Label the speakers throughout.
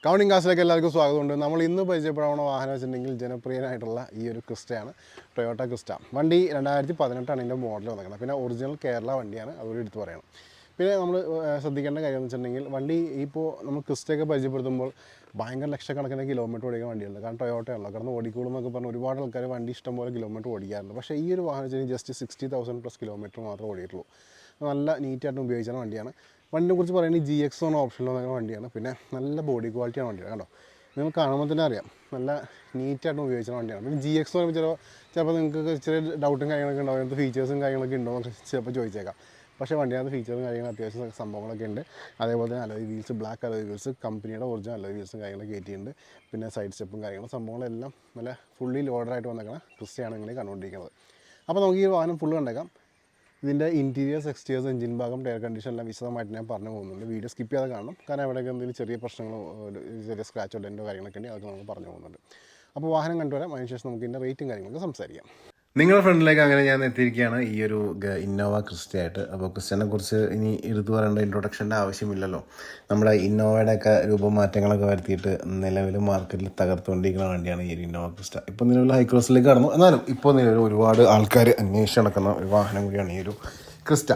Speaker 1: Counting കാസിലേക്ക് എല്ലാവർക്കും സ്വാഗതമുണ്ട്. നമ്മൾ ഇന്ന് പരിചയപ്പെടാവുന്ന വാഹനം വെച്ചിട്ടുണ്ടെങ്കിൽ ജനപ്രിയനായിട്ടുള്ള ഈ ഒരു ക്രിസ്റ്റയാണ്, ടൊയോട്ട ക്രിസ്റ്റ. വണ്ടി 2018 ഇതിൻ്റെ മോഡൽ വന്നിരിക്കുന്നത്. പിന്നെ ഒറിജിനൽ കേരള വണ്ടിയാണ്, അതുകൂടി എടുത്ത് പറയണം. പിന്നെ നമ്മൾ ശ്രദ്ധിക്കേണ്ട കാര്യം എന്ന് വെച്ചിട്ടുണ്ടെങ്കിൽ വണ്ടി ഇപ്പോൾ നമ്മൾ ക്രിസ്റ്റയൊക്കെ പരിചയപ്പെടുത്തുമ്പോൾ ഭയങ്കര ലക്ഷക്കണക്കിന് കിലോമീറ്റർ ഓടിക്കുന്ന വണ്ടിയുണ്ട്. കാരണം ടൊയോട്ടയാണല്ലോ, കാരണം ഓടിക്കോളും എന്നൊക്കെ പറഞ്ഞ് ഒരുപാട് ആൾക്കാർ വണ്ടി ഇഷ്ടംപോലെ കിലോമീറ്റർ ഓടിക്കാറുണ്ട്. പക്ഷേ ഈ ഒരു വാഹനം വെച്ചാൽ ജസ്റ്റ് 60,000+ കിലോമീറ്റർ മാത്രമേ ഓടിയിട്ടുള്ളൂ. നല്ല നീറ്റായിട്ട് ഉപയോഗിച്ച വണ്ടിയാണ്. വണ്ടിനെ കുറിച്ച് പറയുന്നത് GX എന്ന ഓപ്ഷനിൽ വന്ന വണ്ടിയാണ്. പിന്നെ നല്ല ബോഡി ക്വാളിറ്റിയാണ് വണ്ടിയാണ്. കണ്ടോ, നിങ്ങൾ കാണുമ്പോൾ തന്നെ അറിയാം നല്ല നീറ്റായിട്ട് ഉപയോഗിച്ച വണ്ടിയാണ്. പിന്നെ GX എന്ന് പറയുമ്പോൾ ചിലപ്പോൾ നിങ്ങൾക്ക് ഇച്ചിരി ഡൗട്ടും കാര്യങ്ങളൊക്കെ ഉണ്ടാവും, അതിനകത്ത് ഫീച്ചേഴ്സും കാര്യങ്ങളൊക്കെ ഉണ്ടോ എന്ന് ചിലപ്പോൾ ചോദിച്ചേക്കാം. പക്ഷേ വണ്ടിനകത്ത് ഫീച്ചേഴ്സും കാര്യങ്ങളും അത്യാവശ്യം സംഭവങ്ങളൊക്കെ ഉണ്ട്. അതേപോലെ തന്നെ alloy wheels, black alloy wheels, കമ്പനിയുടെ ഒറിജിനൽ അലോയ് വീൽസും കാര്യങ്ങളൊക്കെ കയറ്റിയിട്ടുണ്ട്. പിന്നെ സൈഡ് സ്റ്റെപ്പും കാര്യങ്ങളും സംഭവങ്ങളെല്ലാം നല്ല ഫുള്ളി ലോഡറായിട്ട് വന്നേക്കണം ക്രിസ്റ്റയാണ് ഇങ്ങനെ കണ്ടുകൊണ്ടിരിക്കുന്നത്. അപ്പോൾ നമുക്ക് ഈ വാഹനം ഫുള്ള് കണ്ടേക്കാം. ഇതിൻ്റെ ഇൻറ്റീരിയേഴ്സ്, എക്സ്റ്റീരിയേഴ്സ്, എഞ്ചിൻ ഭാഗം, ടയർ കണ്ടീഷൻ എല്ലാം വിശദമായിട്ട് ഞാൻ പറഞ്ഞു പോകുന്നുണ്ട്. വീഡിയോ സ്കിപ്പ് ചെയ്യാതെ കാണണം, കാരണം എവിടെയൊക്കെ എന്തെങ്കിലും ചെറിയ പ്രശ്നങ്ങളോ ചെറിയ സ്ക്രാച്ചോ ഡെൻറ്റോ കാര്യങ്ങളൊക്കെ ഉണ്ടെങ്കിൽ അതൊക്കെ നമുക്ക് പറഞ്ഞു പോകുന്നുണ്ട്. അപ്പോൾ വാഹനം കണ്ടുവരാം, അതിനുശേഷം നമുക്ക് ഇതിൻ്റെ റേറ്റും കാര്യങ്ങളൊക്കെ സംസാരിക്കാം. നിങ്ങളുടെ ഫ്രണ്ടിലേക്ക് അങ്ങനെ ഞാൻ എത്തിയിരിക്കുകയാണ് ഈ ഒരു ഇന്നോവ ക്രിസ്റ്റയായിട്ട്. അപ്പോൾ ക്രിസ്റ്റനെ കുറിച്ച് ഇനി എടുത്തു പറയേണ്ട ഇൻട്രൊഡക്ഷൻ്റെ ആവശ്യമില്ലല്ലോ. നമ്മുടെ ഇന്നോവയുടെയൊക്കെ രൂപമാറ്റങ്ങളൊക്കെ വരുത്തിയിട്ട് നിലവിൽ മാർക്കറ്റിൽ തകർത്തുകൊണ്ടിരിക്കുന്ന വണ്ടിയാണ് ഈ ഒരു ഇന്നോവ ക്രിസ്റ്റ. ഇപ്പോൾ നിലവിൽ ഹൈക്രോസിലേക്ക് കടന്നു, എന്നാലും ഇപ്പോൾ നിലവിൽ ഒരുപാട് ആൾക്കാർ അന്വേഷിച്ച് നടക്കുന്ന ഒരു വാഹനം കൂടിയാണ് ഈ ഒരു ക്രിസ്റ്റ.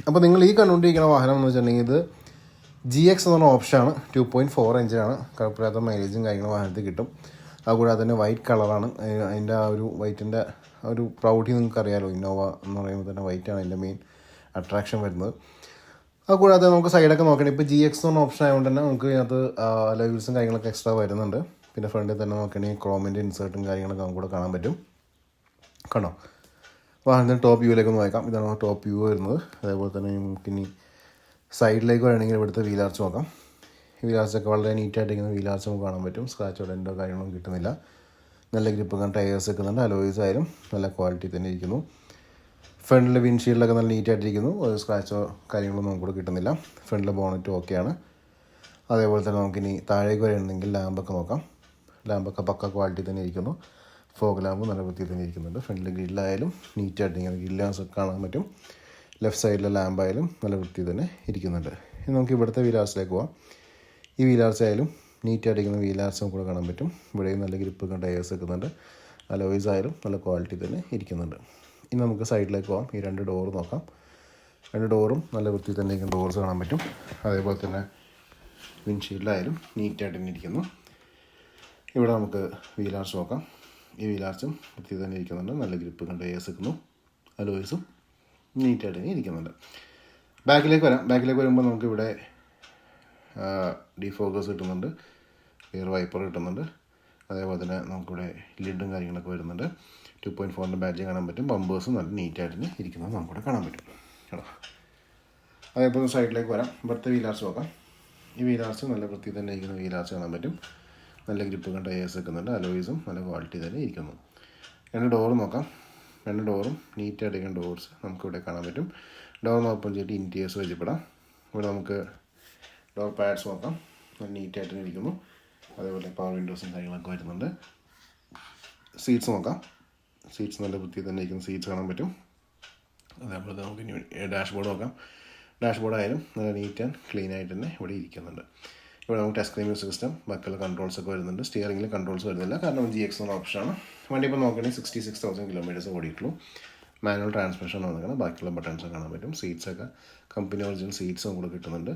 Speaker 1: അപ്പോൾ നിങ്ങൾ ഈ കണ്ടുകൊണ്ടിരിക്കുന്ന വാഹനം എന്ന് വെച്ചിട്ടുണ്ടെങ്കിൽ ഇത് GX എന്ന് പറഞ്ഞ ഓപ്ഷനാണ്. 2.4 എഞ്ചിനാണ്. കുഴപ്പമില്ലാത്ത മൈലേജും കാര്യങ്ങളും വാഹനത്തിൽ കിട്ടും. അതുകൂടാതെ തന്നെ വൈറ്റ് കളറാണ്. അതിൻ്റെ ആ ഒരു വൈറ്റിൻ്റെ ഒരു പ്രൗഢി നിങ്ങൾക്ക് അറിയാമല്ലോ. ഇന്നോവ എന്ന് പറയുമ്പോൾ തന്നെ വൈറ്റാണ് അതിൻ്റെ മെയിൻ അട്രാക്ഷൻ വരുന്നത്. അതുകൂടാതെ നമുക്ക് സൈഡൊക്കെ നോക്കണം. ഇപ്പോൾ GX എന്ന് പറഞ്ഞ ഓപ്ഷൻ ആയതുകൊണ്ട് തന്നെ നമുക്ക് ഇതിനകത്ത് അലോയ് വീൽസും കാര്യങ്ങളൊക്കെ എക്സ്ട്രാ വരുന്നുണ്ട്. പിന്നെ ഫ്രണ്ടിൽ തന്നെ നോക്കുകയാണെങ്കിൽ ക്രോമിൻ്റെ ഇൻസേർട്ടും കാര്യങ്ങളൊക്കെ നമുക്ക് കൂടെ കാണാൻ പറ്റും. കണ്ടോ, വാഹനത്തിന് ടോപ്പ് വ്യൂവിലേക്ക് നോക്കാം. ഇതാണ് ടോപ്പ് വ്യൂ വരുന്നത്. അതേപോലെ തന്നെ നമുക്കിനി സൈഡിലേക്ക് വരണമെങ്കിൽ ഇവിടുത്തെ വീലാർച്ച് നോക്കാം. വീലാർച്ചൊക്കെ വളരെ നീറ്റായിട്ടിരിക്കുന്ന വീലാർച്ച് നമുക്ക് കാണാൻ പറ്റും. സ്ക്രാച്ചോ ഡെൻറ്റോ കാര്യങ്ങളൊന്നും കിട്ടുന്നില്ല. നല്ല ഗ്രിപ്പ് ടയേഴ്സ് വെക്കുന്നുണ്ട്. അലോയ്സ് ആയാലും നല്ല ക്വാളിറ്റി തന്നെ ഇരിക്കുന്നു. ഫ്രണ്ടിലെ വിൻഷീൽഡൊക്കെ നല്ല നീറ്റായിട്ടിരിക്കുന്നു. ഒരു സ്ക്രാച്ചോ കാര്യങ്ങളൊന്നും നമുക്ക് കിട്ടുന്നില്ല. ഫ്രണ്ടിലെ ബോണറ്റ് ഓക്കെയാണ്. അതേപോലെ തന്നെ നമുക്കിനി താഴേക്ക് വരണമെങ്കിൽ ലാമ്പൊക്കെ നോക്കാം. ലാമ്പൊക്കെ പക്ക ക്വാളിറ്റി തന്നെ ഇരിക്കുന്നു. ഫോഗ് ലാമ്പ് നല്ല വൃത്തിയിൽ തന്നെ ഇരിക്കുന്നുണ്ട്. ഫ്രണ്ടിലെ ഗ്രില്ലായാലും നീറ്റായിട്ടിരിക്കുന്നു. ഗ്രില്ലാസൊക്കെ കാണാൻ പറ്റും. ലെഫ്റ്റ് സൈഡിലെ ലാമ്പായാലും നല്ല വൃത്തി തന്നെ ഇരിക്കുന്നുണ്ട്. ഇനി നമുക്ക് ഇവിടുത്തെ വീലാർച്ചിലേക്ക് പോകാം. ഈ വീലാർച്ച് ആയാലും നീറ്റായിട്ടിരിക്കുന്ന വീലാർച്ച് നമുക്ക് കൂടെ കാണാൻ പറ്റും. ഇവിടെയും നല്ല ഗ്രിപ്പ് ടയേഴ്സ് വെക്കുന്നുണ്ട്. അലോയ്സ് ആയാലും നല്ല ക്വാളിറ്റി തന്നെ ഇരിക്കുന്നുണ്ട്. ഇനി നമുക്ക് സൈഡിലേക്ക് പോകാം. ഈ രണ്ട് ഡോറ് നോക്കാം. രണ്ട് ഡോറും നല്ല വൃത്തി തന്നെ ഇരിക്കുന്ന ഡോർസ് കാണാൻ പറ്റും. അതേപോലെ തന്നെ വിൻഷീൽഡായാലും നീറ്റായിട്ട് തന്നെ ഇരിക്കുന്നു. ഇവിടെ നമുക്ക് വീലാർച്ച് നോക്കാം. ഈ വീലാർച്ചും വൃത്തി തന്നെ ഇരിക്കുന്നുണ്ട്. നല്ല ഗ്രിപ്പ് ടയേഴ്സ് വെക്കുന്നു. അലോയ്സും നീറ്റായിട്ട് തന്നെ ഇരിക്കുന്നുണ്ട്. ബാക്കിലേക്ക് വരാം. ബാക്കിലേക്ക് വരുമ്പോൾ നമുക്കിവിടെ ഡിഫോക്കസ് കിട്ടുന്നുണ്ട്. റിയർ വൈപ്പർ കിട്ടുന്നുണ്ട്. അതേപോലെ തന്നെ നമുക്കിവിടെ ലിഡും കാര്യങ്ങളൊക്കെ വരുന്നുണ്ട്. 2.4 ബാറ്ററി കാണാൻ പറ്റും. ബമ്പേഴ്സും നല്ല നീറ്റായിട്ട് തന്നെ ഇരിക്കുന്നത് നമുക്കിവിടെ കാണാൻ പറ്റും കേട്ടോ. അതേപോലെ സൈഡിലേക്ക് വരാം. ഇവിടുത്തെ വീലാർച്ച് നോക്കാം. ഈ വീലാർച്ച് നല്ല വൃത്തി തന്നെ ഇരിക്കുന്ന വീലാർച്ച് കാണാൻ പറ്റും. നല്ല ഗ്രിപ്പ് ടയേഴ്സ് വെക്കുന്നുണ്ട്. അലോയ്സും നല്ല ക്വാളിറ്റി തന്നെ ഇരിക്കുന്നു. രണ്ട് ഡോറ് നോക്കാം. രണ്ട് ഡോറും നീറ്റായിട്ടിരിക്കുന്ന ഡോർസ് നമുക്കിവിടെ കാണാൻ പറ്റും. ഡോർ ഓപ്പൺ ചെയ്തിട്ട് ഇൻറ്റീരിയേഴ്സ് പരിചയപ്പെടാം. ഇവിടെ നമുക്ക് ഡോർ പാഡ്സ് നോക്കാം. നല്ല നീറ്റായിട്ട് തന്നെ ഇരിക്കുന്നു. അതേപോലെ പവർ വിൻഡോസും കാര്യങ്ങളൊക്കെ വരുന്നുണ്ട്. സീറ്റ്സ് നോക്കാം. സീറ്റ്സ് നല്ല വൃത്തി തന്നെ ഇരിക്കുന്ന സീറ്റ്സ് കാണാൻ പറ്റും. അതേപോലെ നമുക്ക് ഇനി ഡാഷ്ബോർഡ് നോക്കാം. ഡാഷ്ബോർഡ് ആയാലും നല്ല നീറ്റ് ആൻഡ് ക്ലീൻ ആയിട്ട് തന്നെ ഇവിടെ ഇരിക്കുന്നുണ്ട്. ഇവിടെ നമുക്ക് ടച്ച് സ്ക്രീൻ മ്യൂസിക് സിസ്റ്റം, ബാക്കിയുള്ള കൺട്രോൾസ് ഒക്കെ വരുന്നുണ്ട്. സ്റ്റിയറിംഗിൽ കൺട്രോൾസ് വരുന്നില്ല, കാരണം GX എന്ന ഓപ്ഷനാണ്. വണ്ടി ഇപ്പോൾ നോക്കുകയാണെങ്കിൽ 66,000 കിലോമീറ്റേഴ്സ് ഓടിയിട്ടുള്ളൂ. മാനുവൽ ട്രാൻസ്മിഷൻ വന്നിരിക്കണം. ബാക്കിയുള്ള ബട്ടൺസ് കാണാൻ പറ്റും. സീറ്റ്സൊക്കെ കമ്പനി ഒറിജിനൽ സീറ്റ്സും കൂടെ കിട്ടുന്നുണ്ട്.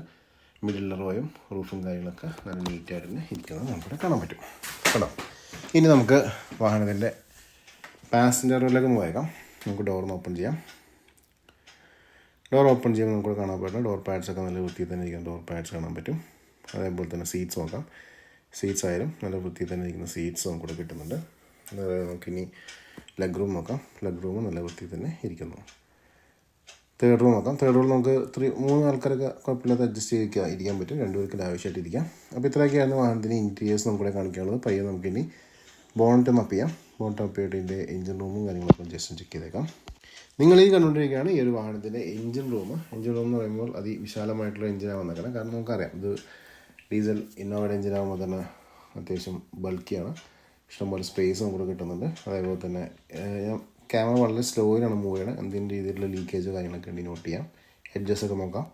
Speaker 1: മിഡിൽ റോയും റൂഫും കാര്യങ്ങളൊക്കെ നല്ല നീറ്റായിട്ട് തന്നെ ഇരിക്കുന്നത് നമുക്കിവിടെ കാണാൻ പറ്റും കേട്ടോ. ഇനി നമുക്ക് വാഹനത്തിൻ്റെ പാസഞ്ചർ റോയിലേക്ക് പോയേക്കാം. നമുക്ക് ഡോർ ഓപ്പൺ ചെയ്യാം. ഡോർ ഓപ്പൺ ചെയ്യുമ്പോൾ നമുക്കിവിടെ കാണാൻ പറ്റും. ഡോർ പാഡ്സൊക്കെ നല്ല വൃത്തിയിൽ തന്നെ ഇരിക്കുന്ന ഡോർ പാഡ്സ് കാണാൻ പറ്റും. അതേപോലെ തന്നെ സീറ്റ്സ് നോക്കാം. സീറ്റ്സ് ആയാലും നല്ല വൃത്തിയിൽ തന്നെ ഇരിക്കുന്ന സീറ്റ്സ് നമുക്കിവിടെ കിട്ടുന്നുണ്ട്. അതായത് നമുക്കിനി ലെഗ് റൂം നോക്കാം. ലെഗ് റൂം നല്ല വൃത്തിയിൽ തന്നെ ഇരിക്കുന്നു. തേർഡ് റൂം നോക്കാം. തേർഡ് റൂം നമുക്ക് 3 ആൾക്കാരൊക്കെ കുഴപ്പമില്ലാതെ അഡ്ജസ്റ്റ് ഇരിക്കാൻ പറ്റും. 2 പേർക്ക് ആവശ്യമായിട്ട് ഇരിക്കാം. അപ്പോൾ ഇത്രയൊക്കെയാണ് വാഹനത്തിന് ഇൻറ്റീരിയേഴ്സ് നമുക്കിവിടെ കാണിക്കാനുള്ളത്. പയ്യെ നമുക്കിനി ബോണറ്റ് മപ്പ് ചെയ്യാം. ബോണറ്റ് മപ്പ് ചെയ്തിട്ട് ഇതിൻ്റെ എഞ്ചിൻ റൂമും കാര്യങ്ങളൊക്കെ ജസ്റ്റ് ചെക്ക് ചെയ്തേക്കാം. നിങ്ങൾ ഈ കണ്ടുകൊണ്ടിരിക്കുകയാണ് ഈ ഒരു വാഹനത്തിൻ്റെ എഞ്ചിൻ റൂം. എഞ്ചിൻ റൂം എന്ന് പറയുമ്പോൾ അതിവിശാലമായിട്ടുള്ള എഞ്ചിനാണ് വന്നേക്കണം. കാരണം നമുക്കറിയാം ഇത് ഡീസൽ ഇന്നോവയുടെ എഞ്ചിനാകുമ്പോൾ തന്നെ അത്യാവശ്യം ബൾക്കിയാണ്. ഇഷ്ടംപോലെ സ്പേസ് നമുക്ക് കിട്ടുന്നുണ്ട്. അതേപോലെ തന്നെ ക്യാമറ വളരെ സ്ലോയിലാണ് മൂവ് ചെയ്യണം. എന്തെങ്കിലും രീതിയിലുള്ള ലീക്കേജോ കാര്യങ്ങളൊക്കെ ഉണ്ടെങ്കിൽ നോട്ട് ചെയ്യാം. എഡ്ജസ് ഒക്കെ നോക്കാം.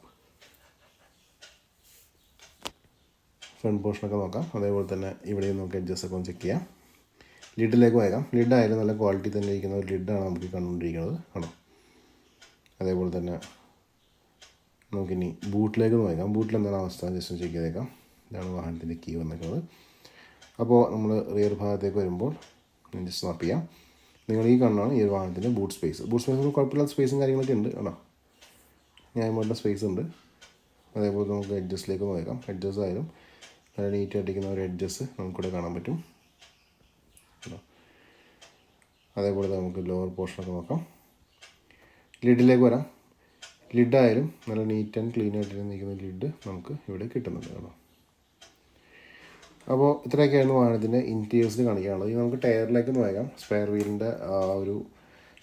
Speaker 1: ഫ്രണ്ട് പോർഷനൊക്കെ നോക്കാം. അതേപോലെ തന്നെ ഇവിടെയും നമുക്ക് എഡ്ജസ്റ്റൊക്കെ ഒന്ന് ചെക്ക് ചെയ്യാം. ലിഡിലേക്ക് പോയേക്കാം. ലിഡായാലും നല്ല ക്വാളിറ്റി തന്നെ ഇരിക്കുന്ന ഒരു ലിഡാണ് നമുക്ക് കണ്ടുകൊണ്ടിരിക്കുന്നത് ആണോ. അതേപോലെ തന്നെ നമുക്കിനി ബൂട്ടിലേക്ക് നോക്കാം. ബൂട്ടിൽ എന്താണ് അവസ്ഥ ജസ്റ്റ് ചെക്ക് ചെയ്തേക്കാം. ഇതാണ് വാഹനത്തിൻ്റെ കീ വന്നിരിക്കുന്നത്. അപ്പോൾ നമ്മൾ റിയർ ഭാഗത്തേക്ക് വരുമ്പോൾ ജസ്റ്റ് സ്വാപ്പ് ചെയ്യാം. നിങ്ങൾ ഈ കാണുന്നതാണ് ഈ ഒരു വാഹനത്തിൻ്റെ ബൂട്ട് സ്പേസ്. ബൂട്ട് സ്പേസ് കുഴപ്പമില്ലാത്ത സ്പേസും കാര്യങ്ങളൊക്കെ ഉണ്ട് ആണോ. ന്യായമായിട്ടുള്ള സ്പേസ് ഉണ്ട്. അതേപോലെ നമുക്ക് എഡ്ജസ്റ്റിലേക്ക് നോക്കാം. എഡ്ജസ് ആയാലും നല്ല നീറ്റായിട്ടിരിക്കുന്ന ഒരു എഡ്ജസ് നമുക്കിവിടെ കാണാൻ പറ്റും. അതേപോലെ നമുക്ക് ലോവർ പോർഷനൊക്കെ നോക്കാം. ലിഡിലേക്ക് വരാം. ലിഡായാലും നല്ല നീറ്റ് ആൻഡ് ക്ലീൻ ആയിട്ട് നിൽക്കുന്ന ലിഡ് നമുക്ക് ഇവിടെ കിട്ടുന്നുണ്ട് കേട്ടോ. അപ്പോൾ ഇത്രയൊക്കെയായിരുന്നു വാഹനത്തിൻ്റെ ഇൻറ്റീരിയേഴ്സിൽ കാണിക്കാനുള്ളത്. ഇനി നമുക്ക് ടയറിലേക്ക് നോക്കാം. സ്പെയർ വീലിൻ്റെ ഒരു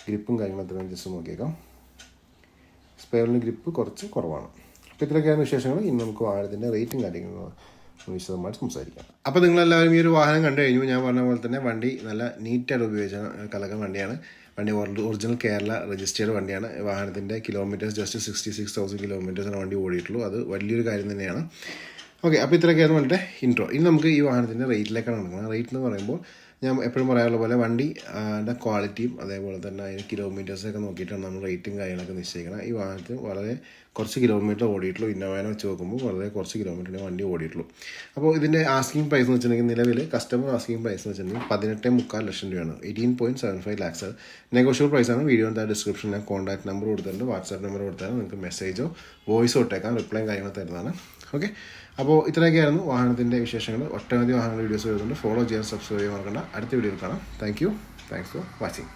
Speaker 1: ഗ്രിപ്പും കാര്യങ്ങളൊക്കെ ജസ്റ്റ് നോക്കിയേക്കാം. സ്പെയർ വീലിൻ്റെ ഗ്രിപ്പ് കുറച്ച് കുറവാണ്. അപ്പോൾ ഇത്രയൊക്കെയാണ് വിശേഷങ്ങൾ. ഇനി നമുക്ക് വാഹനത്തിൻ്റെ റേറ്റും കാര്യങ്ങളും വിശദമായിട്ട് സംസാരിക്കാം. അപ്പോൾ നിങ്ങളെല്ലാവരും ഈ ഒരു വാഹനം കണ്ടു കഴിഞ്ഞു. ഞാൻ പറഞ്ഞ പോലെ തന്നെ വണ്ടി നല്ല നീറ്റായിട്ട് ഉപയോഗിച്ച കലക്കം വണ്ടിയാണ്. വണ്ടി ഒറിജിനൽ കേരള രജിസ്റ്റേർഡ് വണ്ടിയാണ്. വാഹനത്തിൻ്റെ കിലോമീറ്റേഴ്സ് ജസ്റ്റ് 66,000 കിലോമീറ്റേഴ്സാണ് വണ്ടി ഓടിയിട്ടുള്ളൂ. അത് വലിയൊരു കാര്യം തന്നെയാണ്. ഓക്കെ, അപ്പോൾ ഇത്രയൊക്കെയായിരുന്നു വണ്ടിയുടെ ഇൻട്രോ. ഇനി നമുക്ക് ഈ വാഹനത്തിൻ്റെ റേറ്റിലേക്കാണ് നടക്കുന്നത്. റേറ്റ് എന്ന് പറയുമ്പോൾ ഞാൻ എപ്പോഴും പറയാറുള്ള പോലെ വണ്ടിയുടെ ക്വാളിറ്റിയും അതേപോലെ തന്നെ അതിന് കിലോമീറ്റേഴ്സൊക്കെ നോക്കിയിട്ടാണ് നമ്മൾ റേറ്റും കാര്യങ്ങളൊക്കെ നിശ്ചയിക്കണം. ഈ വാഹനത്തിന് വളരെ കുറച്ച് കിലോമീറ്റർ ഓടിയിട്ടുള്ളൂ. ഇന്നോവേനെ വെച്ച് നോക്കുമ്പോൾ വളരെ കുറച്ച് കിലോമീറ്ററിന് വണ്ടി ഓടിയിട്ടുള്ളൂ. അപ്പോൾ ഇതിൻ്റെ ആസ്കിംഗ് പ്രൈസ് എന്ന് വെച്ചിട്ടുണ്ടെങ്കിൽ നിലവിൽ കസ്റ്റമർ ആസ്കിംഗ് പ്രൈസ് എന്ന് വെച്ചിട്ടുണ്ടെങ്കിൽ 18.25 ലക്ഷം രൂപയാണ്. 18.75 lakhs. നെഗോഷ്യബിൾ പ്രൈസാണ്. വീഡിയോൻ്റെ ഡിസ്ക്രിപ്ഷനിൽ ഞാൻ കോൺടാക്ട് നമ്പർ കൊടുത്തിട്ടുണ്ട്. വാട്സാപ്പ് നമ്പർ കൊടുത്താൽ നിങ്ങൾക്ക് മെസ്സേജോ വോയിസോ ഇട്ടേക്കാം. റിപ്ലൈയും കാര്യങ്ങൾ തരുന്നതാണ്. ഓക്കെ, അപ്പോൾ ഇത്രയൊക്കെയായിരുന്നു വാഹനത്തിൻ്റെ വിശേഷങ്ങൾ. ഒട്ടനവധി വാഹനങ്ങളുടെ വീഡിയോസ് വരുന്നുണ്ട്. ഫോളോ ചെയ്യാൻ, സബ്സ്ക്രൈബ് ചെയ്യാൻ മറക്കണ്ട. അടുത്ത വീഡിയോയിൽ കാണാം. Thanks for watching.